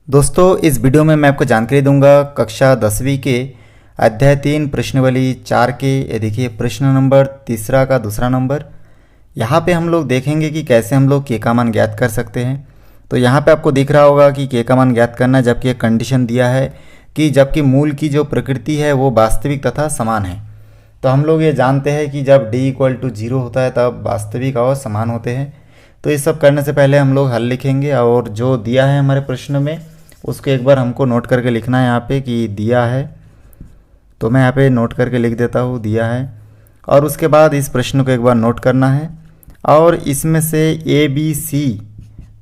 दोस्तों, इस वीडियो में मैं आपको जानकारी दूंगा कक्षा 10वीं के अध्याय 3 प्रश्नावली 4 के ये देखिए प्रश्न नंबर तीसरा का दूसरा नंबर। यहाँ पे हम लोग देखेंगे कि कैसे हम लोग के का मान ज्ञात कर सकते हैं। तो यहाँ पे आपको दिख रहा होगा कि के का मान ज्ञात करना, जबकि एक कंडीशन दिया है कि जबकि मूल की जो प्रकृति है वो वास्तविक तथा समान है। तो हम लोग ये जानते हैं कि जब d = 0 होता है तब वास्तविक और समान होते हैं। तो ये सब करने से पहले हम लोग हल लिखेंगे और जो दिया है हमारे प्रश्न में उसको एक बार हमको नोट करके लिखना है यहाँ पे कि दिया है। तो मैं यहाँ पे नोट करके लिख देता हूँ दिया है, और उसके बाद इस प्रश्न को एक बार नोट करना है और इसमें से ए बी सी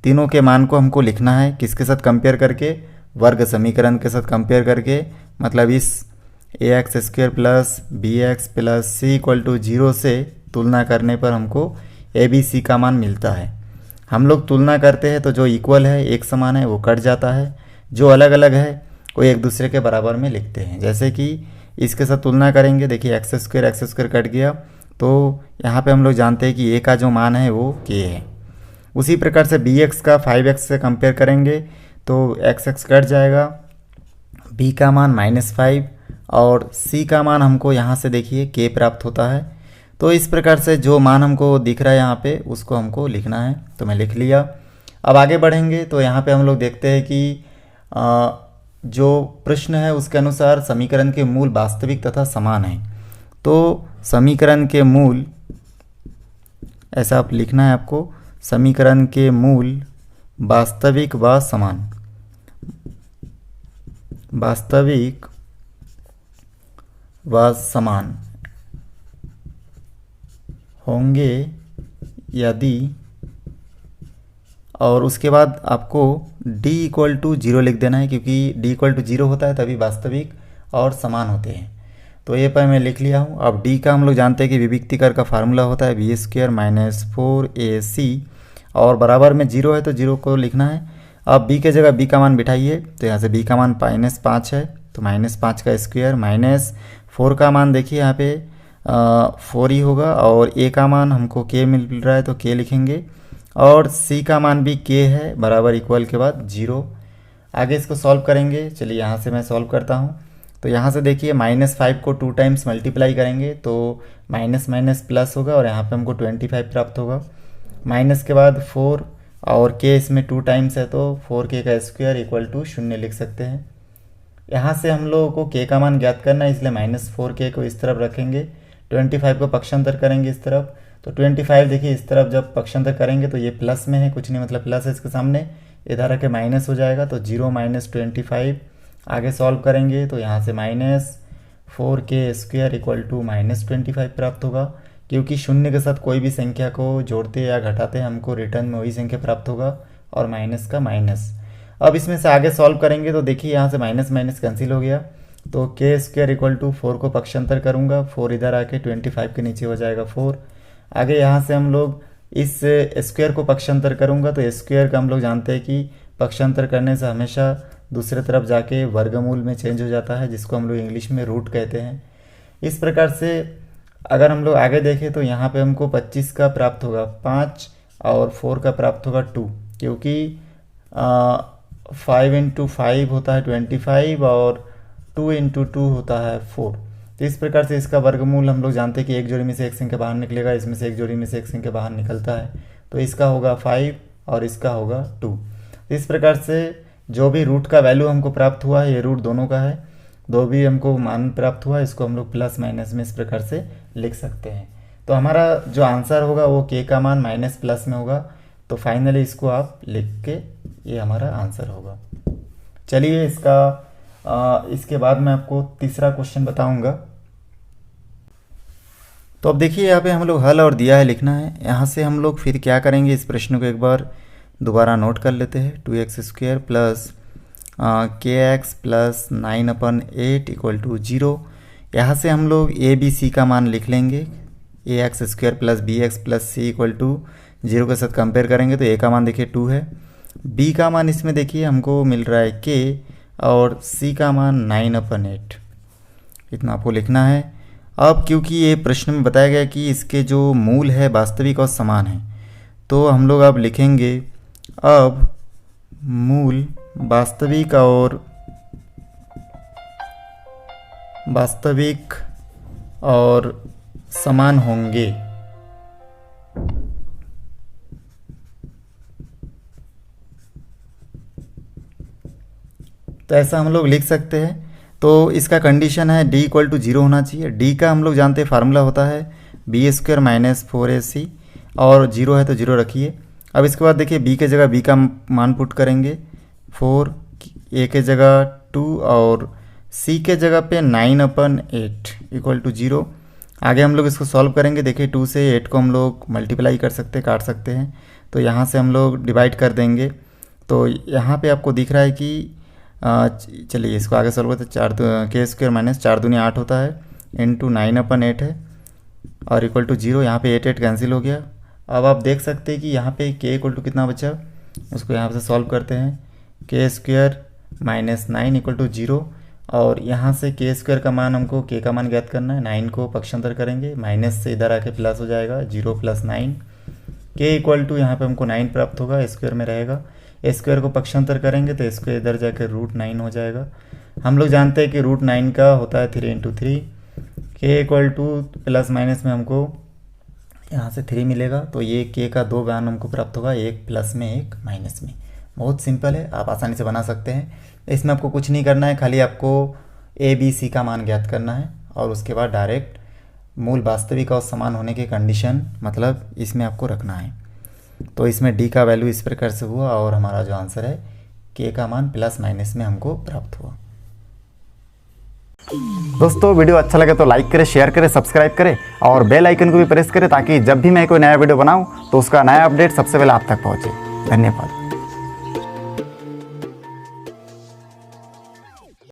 तीनों के मान को हमको लिखना है। किसके साथ कंपेयर करके? वर्ग समीकरण के साथ कंपेयर करके, मतलब इस ax² plus bx plus c = 0 से तुलना करने पर हमको ए बी सी का मान मिलता है। हम लोग तुलना करते हैं तो जो इक्वल है, एक समान है, वो कट जाता है, जो अलग अलग है वो एक दूसरे के बराबर में लिखते हैं। जैसे कि इसके साथ तुलना करेंगे, देखिए x² कट गया, तो यहाँ पे हम लोग जानते हैं कि a का जो मान है वो k है। उसी प्रकार से bx का 5x से कंपेयर करेंगे तो x कट जाएगा, b का मान -5 और c का मान हमको यहाँ से देखिए k प्राप्त होता है। तो इस प्रकार से जो मान हमको दिख रहा है यहाँ पे उसको हमको लिखना है, तो मैं लिख लिया। अब आगे बढ़ेंगे तो यहाँ पे हम लोग देखते हैं कि जो प्रश्न है उसके अनुसार समीकरण के मूल वास्तविक तथा समान है। तो समीकरण के मूल, ऐसा आप लिखना है आपको, समीकरण के मूल वास्तविक व समान, वास्तविक व समान होंगे यदि, और उसके बाद आपको d = 0 लिख देना है, क्योंकि d = 0 होता है तभी वास्तविक और समान होते हैं। तो ये पर मैं लिख लिया हूँ। अब d का हम लोग जानते हैं कि विभक्तिकर का फार्मूला होता है b² - 4ac, और बराबर में 0 है तो 0 को लिखना है। अब b के जगह b का मान बिठाइए, तो यहाँ से b का मान -5 है, तो -5 का स्क्वायर, -4 का मान देखिए यहाँ पे 4 ही होगा, और a का मान हमको k मिल रहा है तो k लिखेंगे, और c का मान भी k है, बराबर इक्वल के बाद 0। आगे इसको सॉल्व करेंगे, चलिए यहाँ से मैं सॉल्व करता हूँ। तो यहाँ से देखिए -5 को 2 टाइम्स मल्टीप्लाई करेंगे तो माइनस माइनस प्लस होगा, और यहाँ पे हमको 25 प्राप्त होगा। माइनस के बाद 4 और k इसमें 2 टाइम्स है तो 4k का स्क्वायर = 0 लिख सकते हैं। यहाँ से हम लोगों को k का मान ज्ञात करना है, इसलिए -4k को इस तरफ रखेंगे, 25 को पक्षांतर करेंगे इस तरफ, तो 25 देखिए इस तरफ जब पक्षांतर करेंगे तो ये प्लस में है, कुछ नहीं मतलब प्लस है इसके सामने, इधर आके माइनस हो जाएगा, तो 0 - 25। आगे सॉल्व करेंगे तो यहाँ से -4k² = -25 प्राप्त होगा, क्योंकि शून्य के साथ कोई भी संख्या को जोड़ते या घटाते हमको रिटर्न में वही संख्या प्राप्त होगा, और माइनस का माइनस। अब इसमें से आगे सॉल्व करेंगे तो देखिए यहाँ से माइनस माइनस कैंसिल हो गया, तो k² = 4 को पक्षांतर करूँगा, 4 इधर आके 25 के नीचे हो जाएगा 4। आगे यहाँ से हम लोग इस स्क्वायर को पक्षांतर करूँगा, तो स्क्वायर का हम लोग जानते हैं कि पक्षांतर करने से हमेशा दूसरे तरफ जाके वर्गमूल में चेंज हो जाता है, जिसको हम लोग इंग्लिश में रूट कहते हैं। इस प्रकार से अगर हम लोग आगे देखें तो यहाँ पे हमको 25 का प्राप्त होगा 5, और 4 का प्राप्त होगा 2, क्योंकि 5 × 5 होता है 25 और 2 × 2 होता है 4। तो इस प्रकार से इसका वर्गमूल हम लोग जानते हैं कि एक जोड़ी में से एक संख्या बाहर निकलेगा, इसमें से एक जोड़ी में से एक संख्या बाहर निकलता है, तो इसका होगा 5 और इसका होगा 2। इस प्रकार से जो भी रूट का वैल्यू हमको प्राप्त हुआ है, ये रूट दोनों का है, दो भी हमको मान प्राप्त हुआ है, इसको हम लोग प्लस माइनस में इस प्रकार से लिख सकते हैं। तो हमारा जो आंसर होगा वो k का मान माइनस प्लस में होगा, तो फाइनली इसको आप लिख के ये हमारा आंसर होगा। चलिए इसके बाद मैं आपको तीसरा क्वेश्चन बताऊंगा। तो अब देखिए यहाँ पे हम लोग हल और दिया है लिखना है। यहाँ से हम लोग फिर क्या करेंगे, इस प्रश्न को एक बार दोबारा नोट कर लेते हैं। 2x² plus kx plus 9/8 = 0। यहाँ से हम लोग a b c का मान लिख लेंगे, ax² plus bx plus c = 0 के साथ कंपेयर करेंगे तो a का मान देखिए 2 है, b का मान इसमें देखिए हमको मिल रहा है k, और c का मान 9/8, इतना आपको लिखना है। अब क्योंकि ये प्रश्न में बताया गया कि इसके जो मूल है वास्तविक और समान है, तो हम लोग अब लिखेंगे अब मूल वास्तविक और समान होंगे। तो ऐसा हम लोग लिख सकते हैं। तो इसका कंडीशन है d इक्वल टू 0 होना चाहिए। d का हम लोग जानते हैं फार्मूला होता है b² माइनस 4ac, और 0 है तो 0 रखिए। अब इसके बाद देखिए b के जगह b का मान पुट करेंगे 4, a के जगह 2 और c के जगह पे 9/8 इक्वल टू 0। आगे हम लोग इसको सॉल्व करेंगे। देखिए 2 से 8 को हम लोग मल्टीप्लाई कर सकते हैं, काट सकते हैं, तो यहाँ से हम लोग डिवाइड कर देंगे। तो यहाँ पे आपको दिख रहा है कि चलिए इसको आगे सॉल्व करते हैं। k² माइनस 4 दूनी 8 होता है, इंटू 9/8 है और इक्वल टू 0। यहाँ पे 8 कैंसिल हो गया। अब आप देख सकते हैं कि यहाँ पे k इक्वल टू कितना बचा, उसको यहाँ से सॉल्व करते हैं। k² माइनस 9 इक्वल टू 0, और यहाँ से k² का मान हमको k का मान ज्ञात करना है। 9 को पक्षांतर करेंगे, माइनस से इधर आके प्लस हो जाएगा, 0 + 9। k इक्वल टू यहाँ पे हमको 9 प्राप्त होगा, स्क्वायर में रहेगा। स्क्वायर को पक्षांतर करेंगे तो स्क्वायर इधर जाकर √9 हो जाएगा। हम लोग जानते हैं कि √9 का होता है 3 × 3। k equal two plus minus में हमको यहाँ से 3 मिलेगा, तो ये k का 2 मान हमको प्राप्त होगा, एक प्लस में एक माइनस में। बहुत सिंपल है, आप आसानी से बना सकते हैं। इसमें आपको कुछ नहीं करना है, खाली आपको a b c का मान ज्ञात करना है और उसके बाद डायरेक्ट मूल वास्तविक और समान होने के कंडीशन मतलब इसमें आपको रखना है। तो इसमें d का वैल्यू इस प्रकार से हुआ और हमारा जो आंसर है k का मान प्लस माइनस में हमको प्राप्त हुआ। दोस्तों वीडियो अच्छा लगे तो लाइक करें, शेयर करें, सब्सक्राइब करें और बेल आइकन को भी प्रेस करें ताकि जब भी मैं कोई नया वीडियो बनाऊं तो उसका नया अपडेट सबसे पहले आप तक पहुंचे। धन्यवाद।